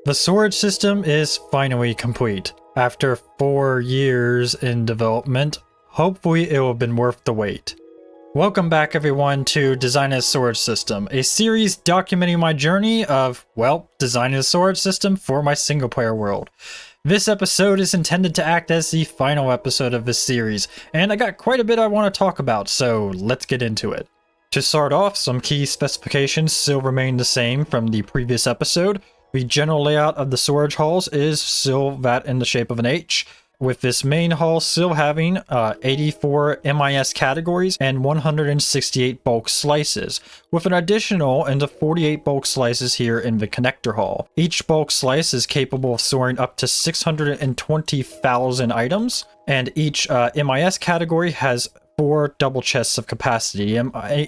The storage system is finally complete. After 4 years in development, hopefully it will have been worth the wait. Welcome back everyone to Designing a Storage System, a series documenting my journey of, well, designing a storage system for my single player world. This episode is intended to act as the final episode of this series, and I got quite a bit I want to talk about, so let's get into it. To start off, some key specifications still remain the same from the previous episode. The general layout of the storage halls is still that in the shape of an H, with this main hall still having 84 MIS categories and 168 bulk slices, with an additional 48 bulk slices here in the connector hall. Each bulk slice is capable of storing up to 620,000 items, and each MIS category has 4 double chests of capacity.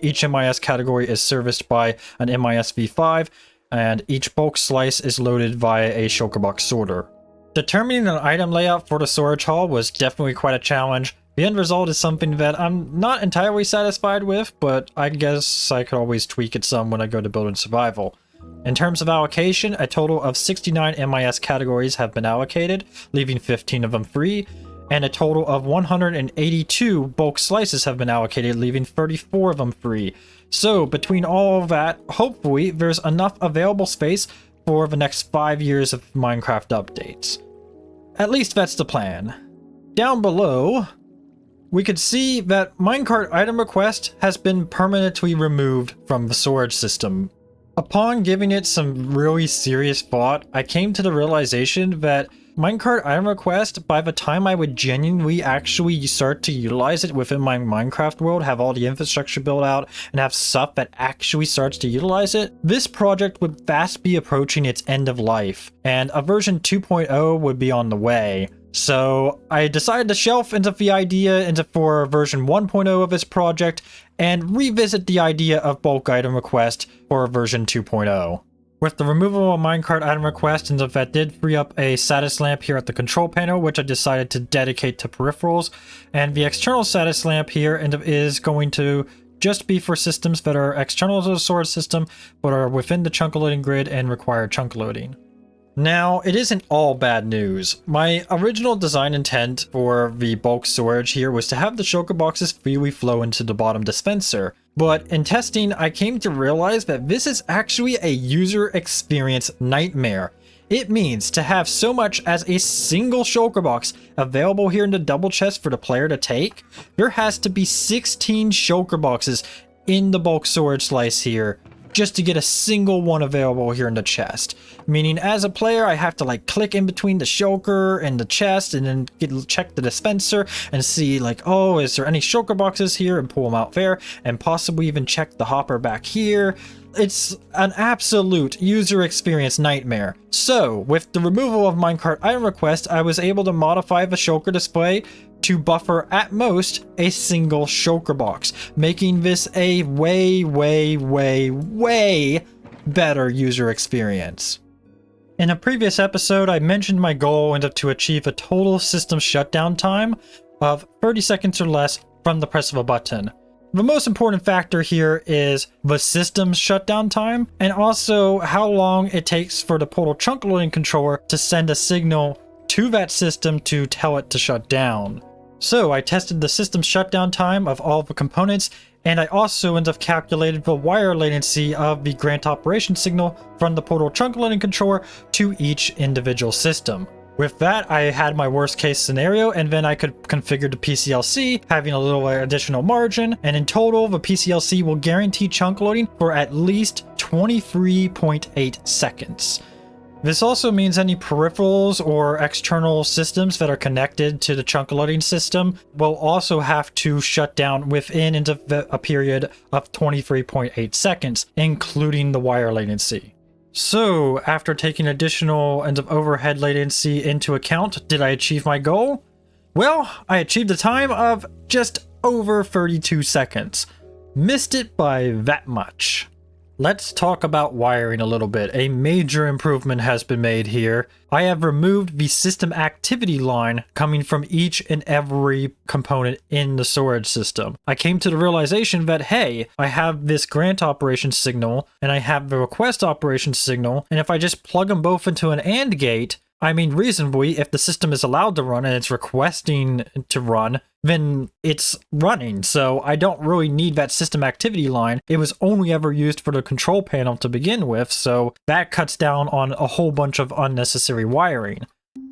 Each MIS category is serviced by an MIS V5, and each bulk slice is loaded via a shulker box sorter. Determining an item layout for the storage hall was definitely quite a challenge. The end result is something that I'm not entirely satisfied with, but I guess I could always tweak it some when I go to build and survival. In terms of allocation, a total of 69 MIS categories have been allocated, leaving 15 of them free, and a total of 182 bulk slices have been allocated, leaving 34 of them free. So between all of that, hopefully there's enough available space for the next 5 years of Minecraft updates. At least that's the plan. Down below, we could see that Minecart item request has been permanently removed from the storage system. Upon giving it some really serious thought, I came to the realization that Minecart item request, by the time I would genuinely actually start to utilize it within my Minecraft world, have all the infrastructure built out, and have stuff that actually starts to utilize it, this project would fast be approaching its end of life, and a version 2.0 would be on the way. So I decided to shelf into the idea for version 1.0 of this project, and revisit the idea of bulk item request for version 2.0. With the removal of Minecart item request, and that did free up a status lamp here at the control panel, which I decided to dedicate to peripherals. And the external status lamp here is going to just be for systems that are external to the storage system, but are within the chunk loading grid and require chunk loading. Now, it isn't all bad news. My original design intent for the bulk storage here was to have the shulker boxes freely flow into the bottom dispenser. But in testing, I came to realize that this is actually a user experience nightmare. It means to have so much as a single shulker box available here in the double chest for the player to take, there has to be 16 shulker boxes in the bulk storage slice here just to get a single one available here in the chest. Meaning as a player, I have to click in between the shulker and the chest and then check the dispenser and see oh, is there any shulker boxes here, and pull them out there, and possibly even check the hopper back here. It's an absolute user experience nightmare. So with the removal of Minecart item request, I was able to modify the shulker display to buffer at most a single shulker box, making this a way better user experience. In a previous episode, I mentioned my goal to achieve a total system shutdown time of 30 seconds or less from the press of a button. The most important factor here is the system's shutdown time, and also how long it takes for the portal chunk loading controller to send a signal to that system to tell it to shut down. So I tested the system shutdown time of all the components, and I also calculated the wire latency of the grant operation signal from the portal chunk loading controller to each individual system. With that, I had my worst case scenario, and then I could configure the PCLC, having a little additional margin, and in total, the PCLC will guarantee chunk loading for at least 23.8 seconds. This also means any peripherals or external systems that are connected to the chunk loading system will also have to shut down within a period of 23.8 seconds, including the wire latency. So, after taking additional overhead latency into account, did I achieve my goal? Well, I achieved a time of just over 32 seconds. Missed it by that much. Let's talk about wiring a little bit. A major improvement has been made here. I have removed the system activity line coming from each and every component in the storage system. I came to the realization that, hey, I have this grant operation signal and I have the request operation signal, and if I just plug them both into an AND gate, I mean, reasonably, if the system is allowed to run and it's requesting to run, then it's running. So I don't really need that system activity line. It was only ever used for the control panel to begin with, so that cuts down on a whole bunch of unnecessary wiring.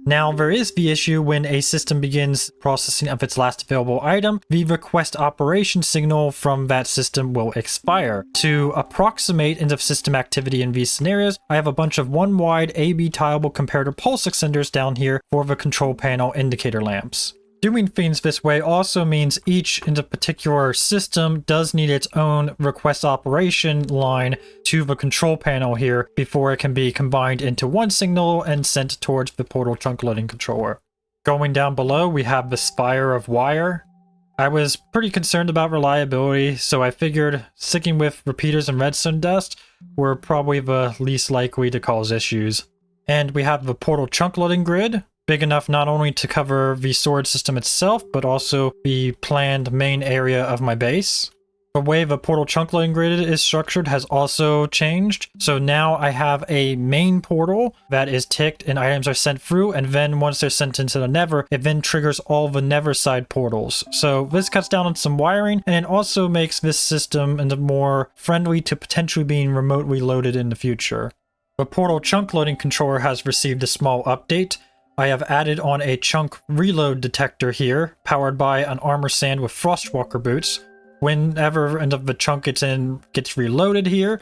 Now, there is the issue when a system begins processing of its last available item, the request operation signal from that system will expire. To approximate end of system activity in these scenarios, I have a bunch of one wide AB tileable comparator pulse extenders down here for the control panel indicator lamps. Doing things this way also means each in the particular system does need its own request operation line to the control panel here before it can be combined into one signal and sent towards the portal chunk loading controller. Going down below, we have the spire of wire. I was pretty concerned about reliability, so I figured sticking with repeaters and redstone dust were probably the least likely to cause issues. And we have the portal chunk loading grid, big enough not only to cover the storage system itself, but also the planned main area of my base. The way the portal chunk loading grid is structured has also changed. So now I have a main portal that is ticked and items are sent through, and then once they're sent into the Nether, it then triggers all the Nether side portals. So this cuts down on some wiring, and it also makes this system more friendly to potentially being remotely loaded in the future. The portal chunk loading controller has received a small update. I have added on a chunk reload detector here, powered by an armor sand with frostwalker boots. Whenever end of the chunk gets reloaded here,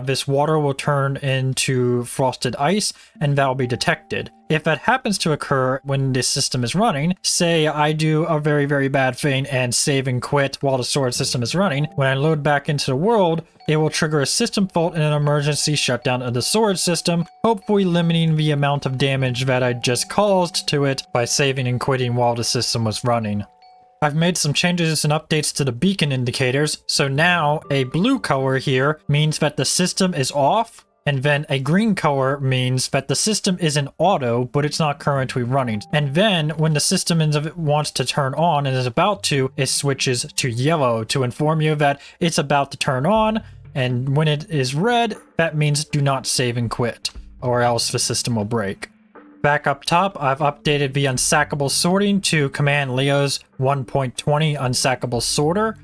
this water will turn into frosted ice, and that will be detected. If that happens to occur when this system is running, say I do a very, very bad thing and save and quit while the storage system is running, when I load back into the world, it will trigger a system fault and an emergency shutdown of the storage system, hopefully limiting the amount of damage that I just caused to it by saving and quitting while the system was running. I've made some changes and updates to the beacon indicators, so now a blue color here means that the system is off, and then a green color means that the system is in auto, but it's not currently running. And then when the system wants to turn on and is about to, it switches to yellow to inform you that it's about to turn on, and when it is red, that means do not save and quit, or else the system will break. Back up top, I've updated the unstackable sorting to Command Leo's 1.20 unstackable sorter.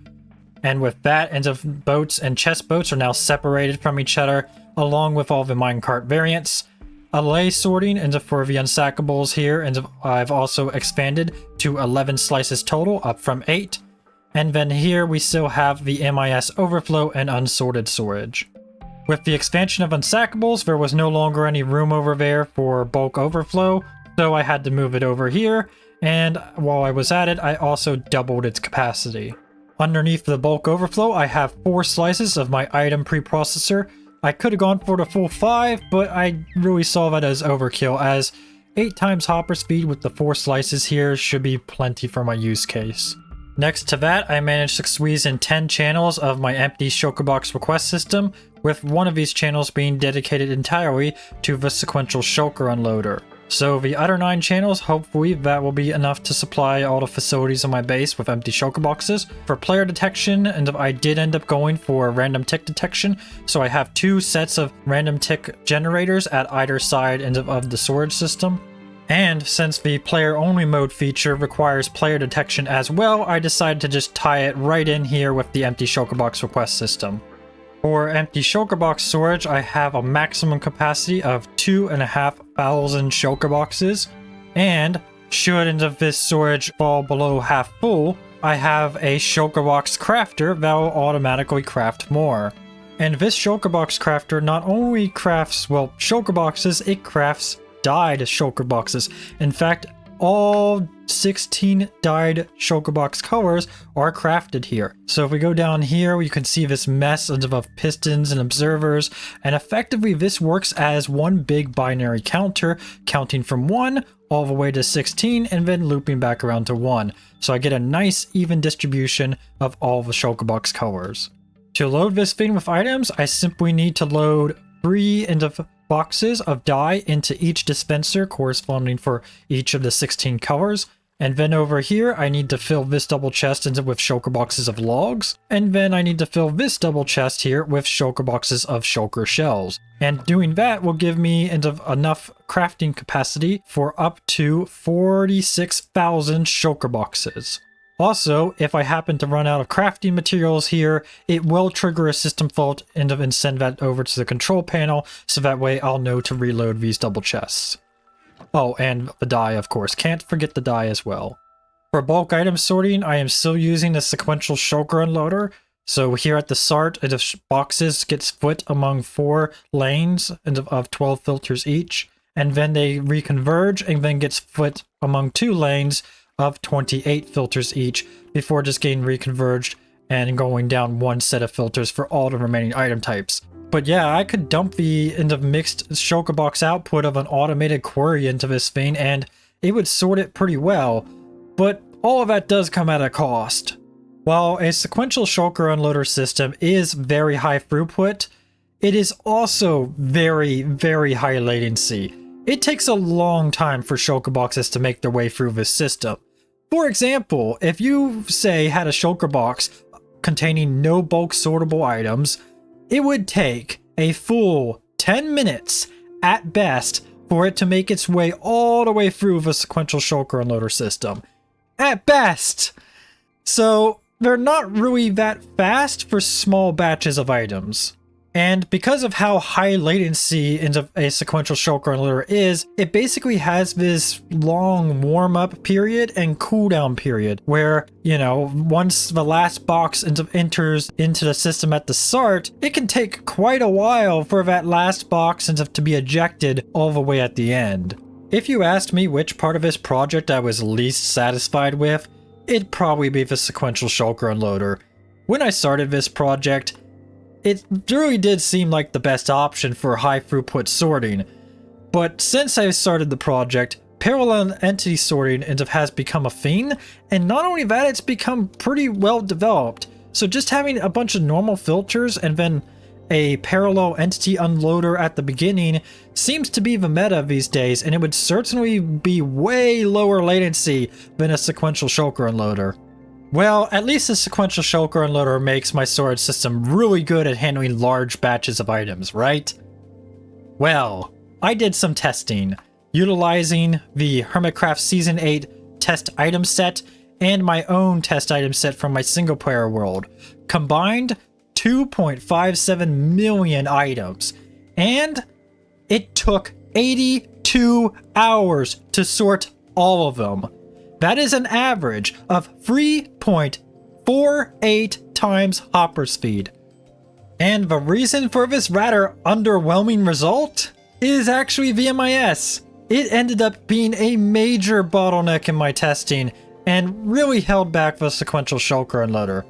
And with that, ends of boats and chest boats are now separated from each other, along with all the minecart variants. Allay sorting ends up for the unstackables here, and I've also expanded to 11 slices total, up from 8. And then here we still have the MIS overflow and unsorted storage. With the expansion of unstackables, there was no longer any room over there for bulk overflow, so I had to move it over here, and while I was at it, I also doubled its capacity. Underneath the bulk overflow, I have 4 slices of my item preprocessor. I could have gone for the full 5, but I really saw that as overkill, as 8 times hopper speed with the 4 slices here should be plenty for my use case. Next to that, I managed to squeeze in 10 channels of my empty Shulker box request system, with one of these channels being dedicated entirely to the Sequential Shulker unloader. So the other 9 channels, hopefully that will be enough to supply all the facilities on my base with empty Shulker boxes. For player detection, and I did end up going for random tick detection, so I have 2 sets of random tick generators at either side of the storage system. And since the player only mode feature requires player detection as well, I decided to just tie it right in here with the empty Shulker box request system. For empty Shulker box storage, I have a maximum capacity of 2,500 Shulker boxes, and should end of this storage fall below half full, I have a Shulker box crafter that will automatically craft more. And this Shulker box crafter not only crafts, well, Shulker boxes, it crafts dyed Shulker boxes. In fact, all 16 dyed Shulker box colors are crafted here. So if we go down here, you can see this mess of pistons and observers, and effectively this works as one big binary counter, counting from 1 all the way to 16 and then looping back around to 1. So I get a nice even distribution of all the Shulker box colors. To load this thing with items, I simply need to load 3 into boxes of dye into each dispenser corresponding for each of the 16 colors. And then over here, I need to fill this double chest into with shulker boxes of logs. And then I need to fill this double chest here with shulker boxes of shulker shells. And doing that will give me enough crafting capacity for up to 46,000 shulker boxes. Also, if I happen to run out of crafting materials here, it will trigger a system fault and send that over to the control panel, so that way I'll know to reload these double chests. Oh, and the dye, of course. Can't forget the dye as well. For bulk item sorting, I am still using the sequential shulker unloader. So here at the start, the boxes get split among 4 lanes of 12 filters each, and then they reconverge and then get split among 2 lanes of 28 filters each before just getting reconverged and going down 1 set of filters for all the remaining item types. But yeah, I could dump the mixed shulker box output of an automated query into this thing and it would sort it pretty well, but all of that does come at a cost. While a sequential shulker unloader system is very high throughput, it is also very, very high latency. It takes a long time for shulker boxes to make their way through this system. For example, if you, say, had a shulker box containing no bulk sortable items, it would take a full 10 minutes at best for it to make its way all the way through the sequential shulker unloader system. At best! So they're not really that fast for small batches of items. And because of how high latency a sequential shulker unloader is, it basically has this long warm-up period and cooldown period where, you know, once the last box enters into the system at the start, it can take quite a while for that last box to be ejected all the way at the end. If you asked me which part of this project I was least satisfied with, it'd probably be the sequential shulker unloader. When I started this project, it really did seem like the best option for high throughput sorting, but since I started the project, parallel entity sorting has become a thing, and not only that, it's become pretty well developed. So just having a bunch of normal filters and then a parallel entity unloader at the beginning seems to be the meta these days, and it would certainly be way lower latency than a sequential shulker unloader. Well, at least the sequential shulker unloader makes my storage system really good at handling large batches of items, right? Well, I did some testing, utilizing the Hermitcraft Season 8 test item set and my own test item set from my single player world. Combined, 2.57 million items, and it took 82 hours to sort all of them. That is an average of 3.48 times hopper speed. And the reason for this rather underwhelming result is actually VMIS. It ended up being a major bottleneck in my testing and really held back the sequential shulker unloader.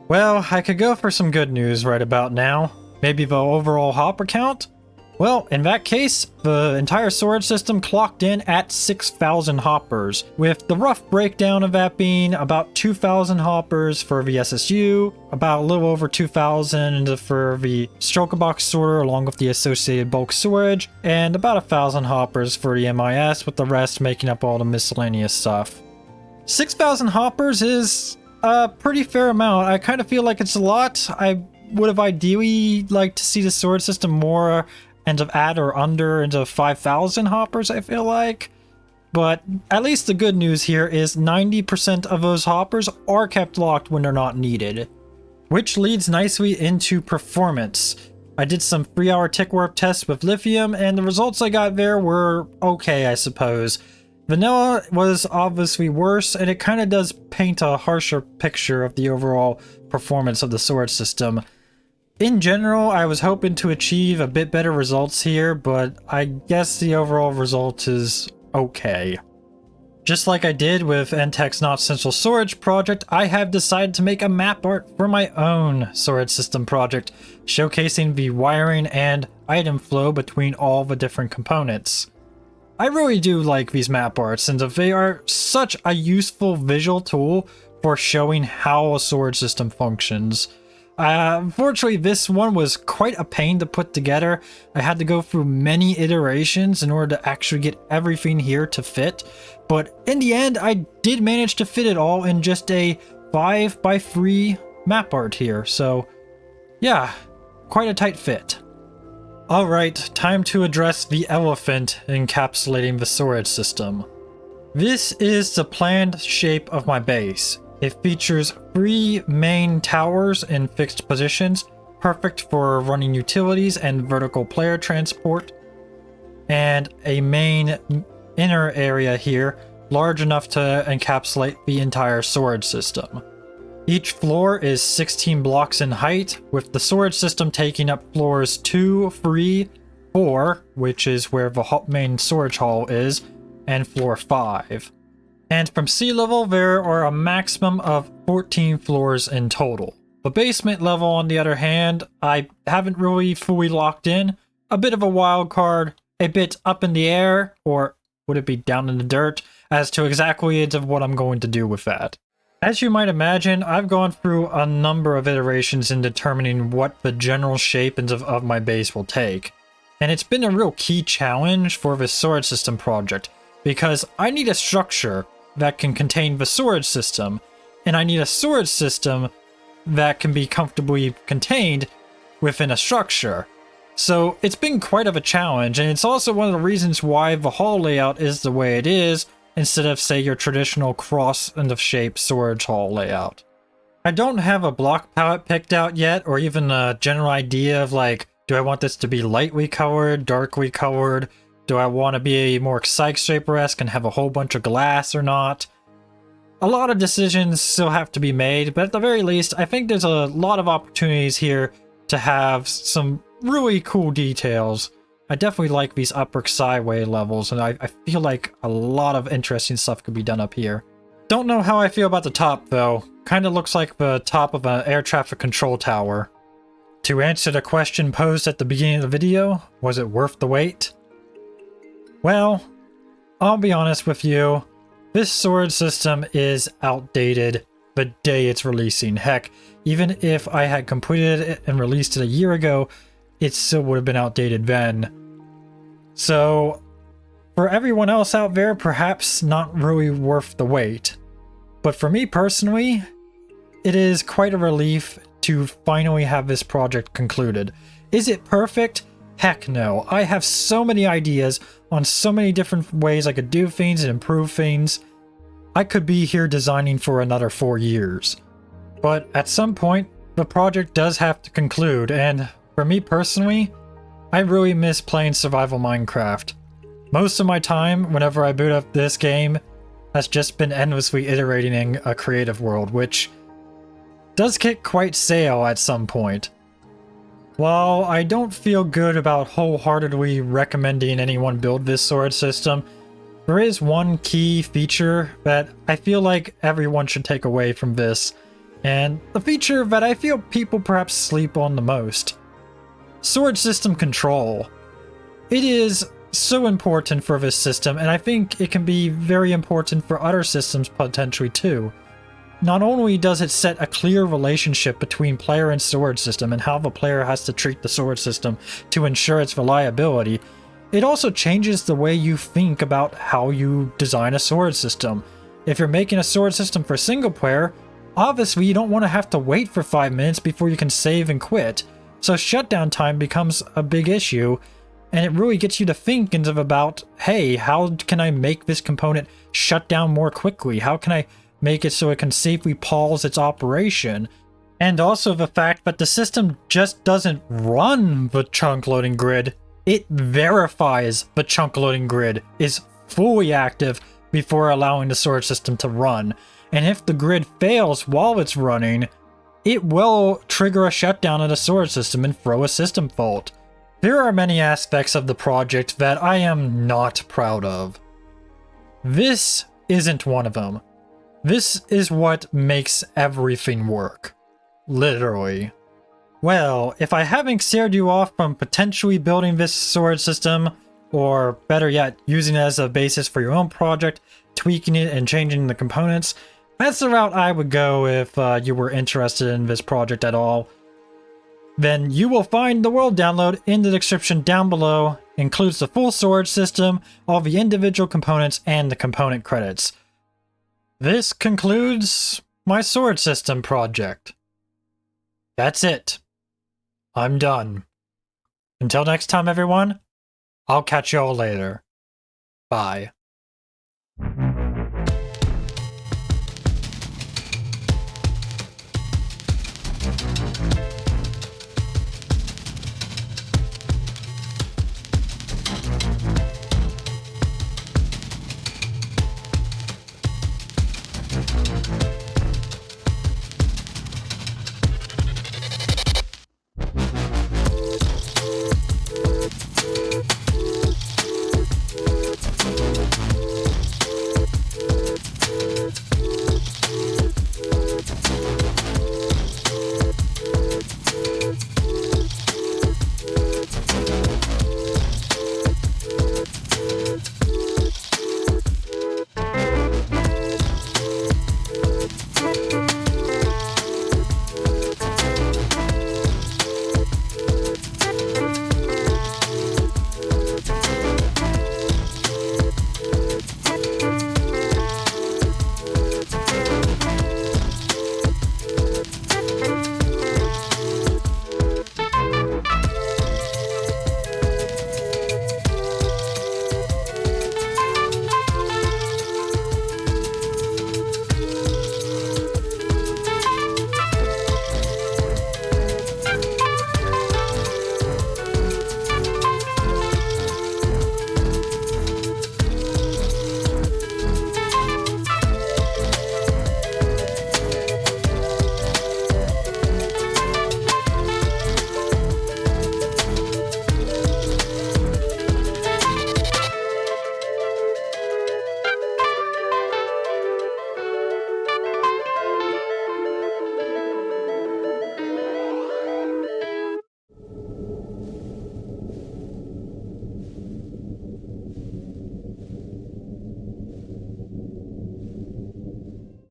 Well, I could go for some good news right about now. Maybe the overall hopper count? Well, in that case, the entire storage system clocked in at 6,000 hoppers, with the rough breakdown of that being about 2,000 hoppers for the SSU, about a little over 2,000 for the shulker box sorter along with the associated bulk storage, and about 1,000 hoppers for the MIS, with the rest making up all the miscellaneous stuff. 6,000 hoppers is a pretty fair amount. I kind of feel like it's a lot. I would have ideally liked to see the storage system more at or under into 5,000 hoppers, I feel like. But at least the good news here is 90% of those hoppers are kept locked when they're not needed. Which leads nicely into performance. I did some 3-hour tick warp tests with lithium, and the results I got there were okay, I suppose. Vanilla was obviously worse, and it kind of does paint a harsher picture of the overall performance of the storage system. In general, I was hoping to achieve a bit better results here, but I guess the overall result is okay. Just like I did with NTech's Not Central Storage project, I have decided to make a map art for my own storage system project, showcasing the wiring and item flow between all the different components. I really do like these map arts, and they are such a useful visual tool for showing how a storage system functions. Unfortunately, this one was quite a pain to put together. I had to go through many iterations in order to actually get everything here to fit. But in the end, I did manage to fit it all in just a 5x3 map art here. So yeah, quite a tight fit. Alright, time to address the elephant encapsulating the storage system. This is the planned shape of my base. It features 3 main towers in fixed positions, perfect for running utilities and vertical player transport, and a main inner area here, large enough to encapsulate the entire storage system. Each floor is 16 blocks in height, with the storage system taking up floors 2, 3, 4, which is where the main storage hall is, and floor 5. And from sea level, there are a maximum of 14 floors in total. The basement level, on the other hand, I haven't really fully locked in. A bit of a wild card, a bit up in the air, or would it be down in the dirt, as to exactly what I'm going to do with that. As you might imagine, I've gone through a number of iterations in determining what the general shape of my base will take. And it's been a real key challenge for the storage system project, because I need a structure that can contain the storage system, and I need a storage system that can be comfortably contained within a structure. So it's been quite of a challenge, and it's also one of the reasons why the hall layout is the way it is, instead of, say, your traditional cross end of shape storage hall layout. I don't have a block palette picked out yet, or even a general idea of like, do I want this to be lightly colored, darkly colored? Do I want to be more skyscraper-esque and have a whole bunch of glass or not? A lot of decisions still have to be made, but at the very least, I think there's a lot of opportunities here to have some really cool details. I definitely like these upper sideway levels, and I feel like a lot of interesting stuff could be done up here. Don't know how I feel about the top, though. Kinda looks like the top of an air traffic control tower. To answer the question posed at the beginning of the video, was it worth the wait? Well, I'll be honest with you, this storage system is outdated the day it's releasing. Heck, even if I had completed it and released it a year ago, it still would have been outdated then. So, for everyone else out there, perhaps not really worth the wait. But for me personally, it is quite a relief to finally have this project concluded. Is it perfect? Heck no. I have so many ideas on so many different ways I could do things and improve things. I could be here designing for another 4 years. But at some point, the project does have to conclude, and for me personally, I really miss playing survival Minecraft. Most of my time, whenever I boot up this game, has just been endlessly iterating in a creative world, which does get quite stale at some point. While I don't feel good about wholeheartedly recommending anyone build this storage system, there is one key feature that I feel like everyone should take away from this, and the feature that I feel people perhaps sleep on the most. Storage system control. It is so important for this system, and I think it can be very important for other systems potentially too. Not only does it set a clear relationship between player and storage system and how the player has to treat the storage system to ensure its reliability, it also changes the way you think about how you design a storage system. If you're making a storage system for single player, obviously you don't want to have to wait for 5 minutes before you can save and quit, so shutdown time becomes a big issue, and it really gets you to think about, hey, how can I make this component shut down more quickly? How can I make it so it can safely pause its operation? And also the fact that the system just doesn't run the chunk loading grid, it verifies the chunk loading grid is fully active before allowing the storage system to run. And if the grid fails while it's running, it will trigger a shutdown of the storage system and throw a system fault. There are many aspects of the project that I am not proud of. This isn't one of them. This is what makes everything work. Literally. Well, if I haven't scared you off from potentially building this storage system, or better yet, using it as a basis for your own project, tweaking it and changing the components, that's the route I would go if you were interested in this project at all. then you will find the world download in the description down below. Includes the full storage system, all the individual components, and the component credits. This concludes my storage system project. That's it. I'm done. Until next time, everyone, I'll catch y'all later. Bye.